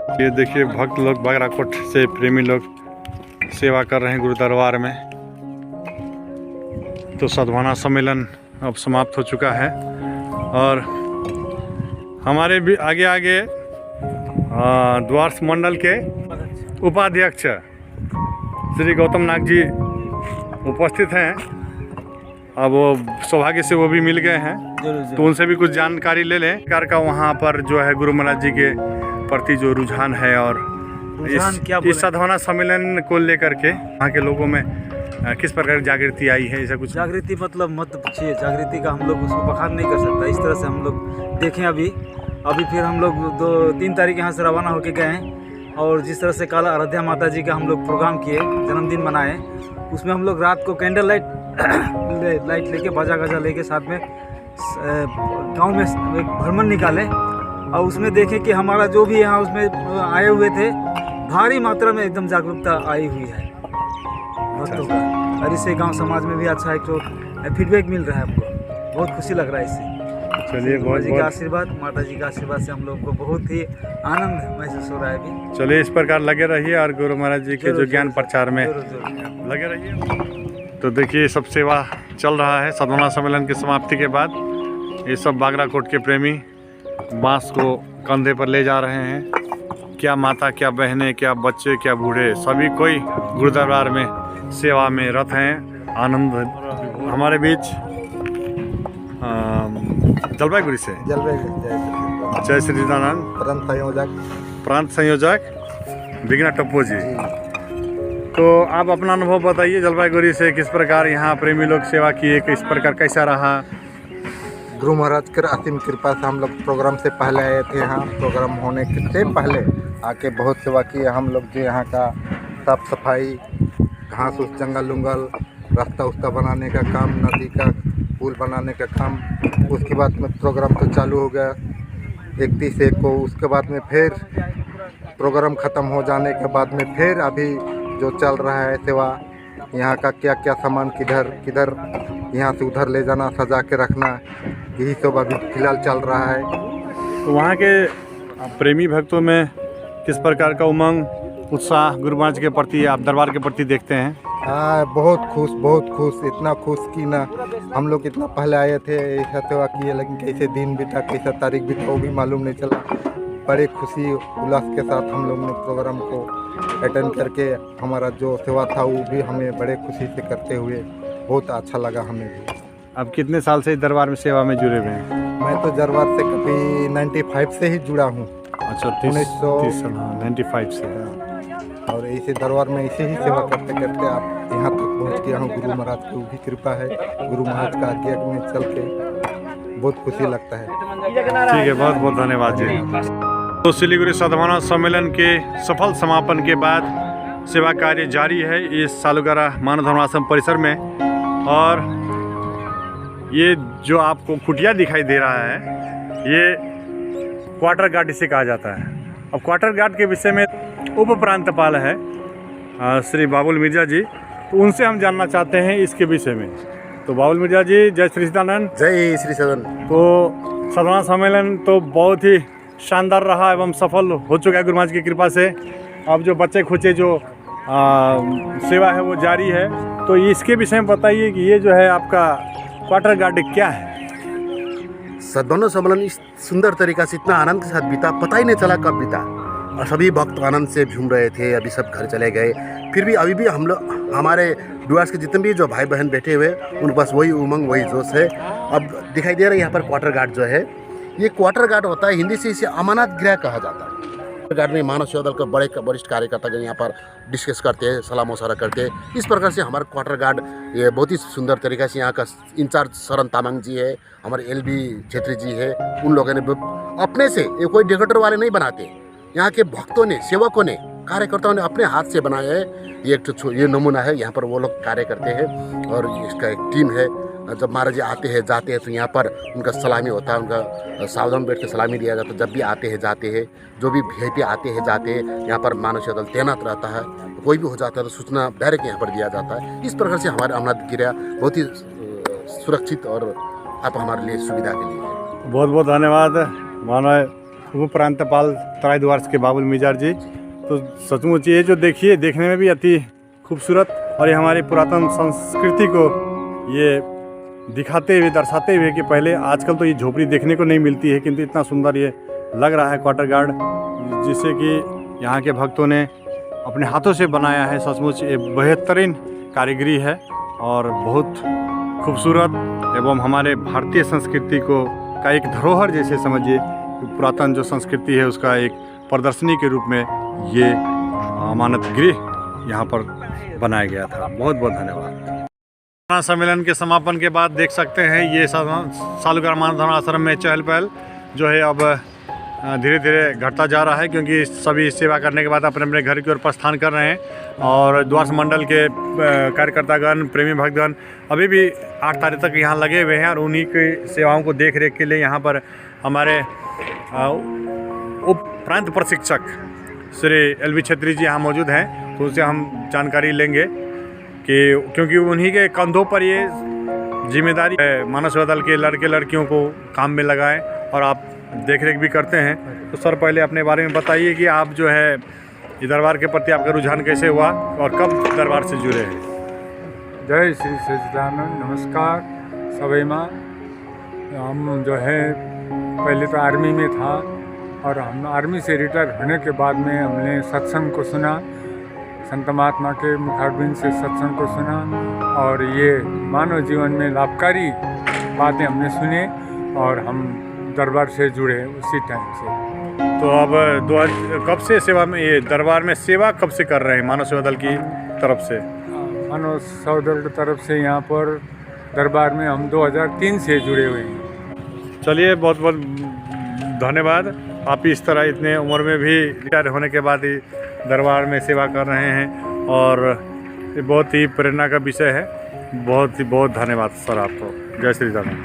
ये देखिए भक्त लोग बागराकोट से प्रेमी लोग सेवा कर रहे हैं गुरु दरबार में। तो साधवाना सम्मेलन अब समाप्त हो चुका है और हमारे भी आगे आगे द्वारस मंडल के उपाध्यक्ष श्री गौतम नाग जी उपस्थित हैं। अब वो सौभाग्य से वो भी मिल गए हैं, तो उनसे भी कुछ जानकारी ले लें कार का वहाँ पर जो है गुरु महाराज जी के प्रति जो रुझान है और इस साधवाना सम्मेलन को लेकर के वहाँ के लोगों में किस प्रकार की जागृति आई है, ऐसा कुछ? जागृति मतलब मत पूछिए, जागृति का हम लोग उसको बखान नहीं कर सकता। इस तरह से हम लोग देखें अभी फिर हम लोग 2-3 तारीख यहाँ से रवाना होके गए हैं और जिस तरह से कल आराध्या माता जी का हम लोग प्रोग्राम किए, जन्मदिन मनाए, उसमें हम लोग रात को कैंडल लाइट लेके बाजा गाजा लेके साथ में गांव में एक भ्रमण निकाले और उसमें देखें कि हमारा जो भी यहाँ उसमें आए हुए थे भारी मात्रा में एकदम जागरूकता आई हुई है भक्तों का। और इससे गांव समाज में भी अच्छा एक तो फीडबैक मिल रहा है, हमको बहुत खुशी लग रहा है इससे। चलिए बहुत जी का आशीर्वाद, माता जी का आशीर्वाद से हम लोग को बहुत ही आनंद महसूस हो रहा है अभी। चलिए इस प्रकार लगे रहिए और गुरु महाराज जी के जो ज्ञान प्रचार में लगे रहिए। तो देखिए सब सेवा चल रहा है। साधवाना सम्मेलन की समाप्ति के बाद ये सब बागराकोट के प्रेमी बांस को कंधे पर ले जा रहे हैं। क्या माता, क्या बहनें, क्या बच्चे, क्या बूढ़े, सभी कोई गुरु दरबार में सेवा में रत हैं। आनंद हमारे बीच जलपाईगुड़ी से जय श्री दानंद प्रांत संयोजक बिगना टप्पो जी। तो आप अपना अनुभव बताइए जलपाईगुड़ी से, किस प्रकार यहाँ प्रेमी लोग सेवा किए, किस प्रकार कैसा रहा? गुरु महाराज की असीम कृपा से हम लोग प्रोग्राम से पहले आए थे। यहाँ प्रोग्राम होने से पहले आके बहुत सेवा की हम लोग। जो यहाँ का साफ सफाई, घास उस जंगल उंगल, रास्ता उस्ता बनाने का काम, नदी का पुल बनाने का काम। उसके बाद में प्रोग्राम तो चालू हो गया 31 को। उसके बाद में फिर प्रोग्राम ख़त्म हो जाने के बाद में फिर अभी जो चल रहा है सेवा, यहाँ का क्या क्या सामान किधर किधर यहाँ से उधर ले जाना, सजा के रखना, यही सब अभी फिलहाल चल रहा है। तो वहाँ के प्रेमी भक्तों में किस प्रकार का उमंग, उत्साह गुरु महाराज के प्रति, आप दरबार के प्रति देखते हैं? हाँ, बहुत खुश, इतना खुश कि ना हम लोग इतना पहले आए थे, ऐसा सेवा किए, लेकिन कैसे दिन बीता, कैसा तारीख बीता वो भी मालूम नहीं चला। बड़े खुशी उल्लास के साथ हम लोग ने प्रोग्राम को अटेंड करके हमारा जो सेवा था वो भी हमें बड़े खुशी से करते हुए बहुत अच्छा लगा हमें भी। आप कितने साल से दरबार में सेवा में जुड़े हुए हैं? मैं तो दरबार से कभी 95 से ही जुड़ा हूँ। अच्छा, 30 साल, 95 से। और ऐसे दरबार में ऐसे ही सेवा करते करते आप यहाँ तक पहुँच गया हूँ। गुरु महाराज की भी कृपा है, गुरु महाराज का आज्ञा में चल के बहुत खुशी लगता है। ठीक है, बहुत बहुत धन्यवाद जी। तो सिलीगुड़ी साधवाना सम्मेलन के सफल समापन के बाद सेवा कार्य जारी है इस सालुगरा मानव धर्माश्रम परिसर में। और ये जो आपको कुटिया दिखाई दे रहा है, ये क्वार्टर गार्ड इसे कहा जाता है। अब क्वार्टर गार्ड के विषय में उप प्रांतपाल है श्री बाबुल मिर्जा जी, तो उनसे हम जानना चाहते हैं इसके विषय में। तो बाबुल मिर्जा जी, जय श्री सदानंद। जय श्री सदानंद। तो साधवाना सम्मेलन तो बहुत ही शानदार रहा एवं सफल हो चुका है गुरु महाराज की कृपा से। अब जो बच्चे खुचे जो सेवा है वो जारी है, तो इसके विषय में बताइए कि ये जो है आपका क्वार्टर गार्ड क्या है? साधवाना सम्मेलन इस सुंदर तरीका से इतना आनंद के साथ बीता, पता ही नहीं चला कब बीता। और सभी भक्त आनंद से झूम रहे थे। अभी सब घर चले गए, फिर भी अभी भी हम लोग, हमारे डुआर्स के जितने भी जो भाई बहन बैठे हुए, उनके पास वही उमंग, वही जोश है। अब दिखाई दे रहा है यहाँ पर क्वार्टर गार्ड जो है, ये क्वार्टर गार्ड होता है, हिंदी से इसे अमानत गृह कहा जाता है। क्वार्टर गार्ड में मानव सेवा दल के बड़े वरिष्ठ कार्यकर्ता यहाँ पर डिस्कस करते हैं, सलाह मशवरा करते हैं। इस प्रकार से हमारा क्वार्टर गार्ड ये बहुत ही सुंदर तरीका से यहाँ का इंचार्ज शरण तामांग जी है, हमारे LB छेत्री जी है, उन लोगों ने अपने से, ये कोई डेकोरेटर वाले नहीं बनाते, यहाँ के भक्तों ने, सेवकों ने, कार्यकर्ताओं ने अपने हाथ से बनाया है। ये एक तो ये नमूना है, यहाँ पर वो लोग कार्य करते हैं और इसका एक टीम है। जब महाराज जी आते हैं जाते हैं तो यहाँ पर उनका सलामी होता है, उनका सावधान बैठ के सलामी दिया जाता है। जब भी आते हैं जाते हैं, जो भी VIP आते हैं जाते हैं, यहाँ पर मानव सेवा दल तैनात रहता है। कोई भी हो जाता है तो सूचना डायरेक्ट यहाँ पर दिया जाता है। इस प्रकार से हमारे अमरनाथ गिरिया बहुत ही सुरक्षित और आप हमारे लिए सुविधा के लिए। बहुत बहुत धन्यवाद मानव उप प्रांतपाल तराई द्वार्स के बाबुल मिजाज जी। तो सचमुच ये जो देखिए देखने में भी अति खूबसूरत और ये हमारी पुरातन संस्कृति को ये दिखाते हुए दर्शाते हुए कि पहले आजकल तो ये झोपड़ी देखने को नहीं मिलती है, किंतु इतना सुंदर ये लग रहा है क्वार्टर गार्ड, जिसे कि यहाँ के भक्तों ने अपने हाथों से बनाया है। सचमुच ये बेहतरीन कारीगरी है और बहुत खूबसूरत एवं हमारे भारतीय संस्कृति को का एक धरोहर जैसे समझिए, पुरातन जो संस्कृति है उसका एक प्रदर्शनी के रूप में ये अमानत गृह यहाँ पर बनाया गया था। बहुत बहुत धन्यवाद। सम्मेलन के समापन के बाद देख सकते हैं ये सालुग्राम मानव आश्रम में चहल पहल जो है अब धीरे धीरे घटता जा रहा है, क्योंकि सभी सेवा करने के बाद अपने अपने घर की ओर प्रस्थान कर रहे हैं। और द्वारस मंडल के कार्यकर्तागण, प्रेमी भक्तगण अभी भी 8 तारीख तक यहाँ लगे हुए हैं और उन्हीं की सेवाओं को देख रेख के लिए यहाँ पर हमारे उप प्रांत प्रशिक्षक श्री LV छेत्री जी यहाँ मौजूद हैं। तो उससे हम जानकारी लेंगे कि क्योंकि उन्हीं के कंधों पर ये जिम्मेदारी है मानव सेवा दल के लड़के लड़कियों को काम में लगाएं और आप देख रेख भी करते हैं। तो सर पहले अपने बारे में बताइए कि आप जो है ये दरबार के प्रति आपका रुझान कैसे हुआ और कब दरबार से जुड़े हैं? जय श्री सच्चिदानंद। नमस्कार सभी माँ। हम जो है पहले तो आर्मी में था और हम आर्मी से रिटायर होने के बाद में हमने सत्संग को सुना, संत महात्मा के मुखारबिंद से सत्संग को सुना और ये मानव जीवन में लाभकारी बातें हमने सुने और हम दरबार से जुड़े उसी टाइम से। तो अब कब से सेवा में, ये दरबार में सेवा कब से कर रहे हैं मानव सेवा दल की तरफ से? मानव सेवा दल की तरफ से यहाँ पर दरबार में हम 2003 से जुड़े हुए हैं। चलिए बहुत बहुत धन्यवाद। आप इस तरह इतने उम्र में भी रिटायर होने के बाद ही दरबार में सेवा कर रहे हैं और ये बहुत ही प्रेरणा का विषय है। बहुत धन्यवाद सर आपको। जय श्री राम।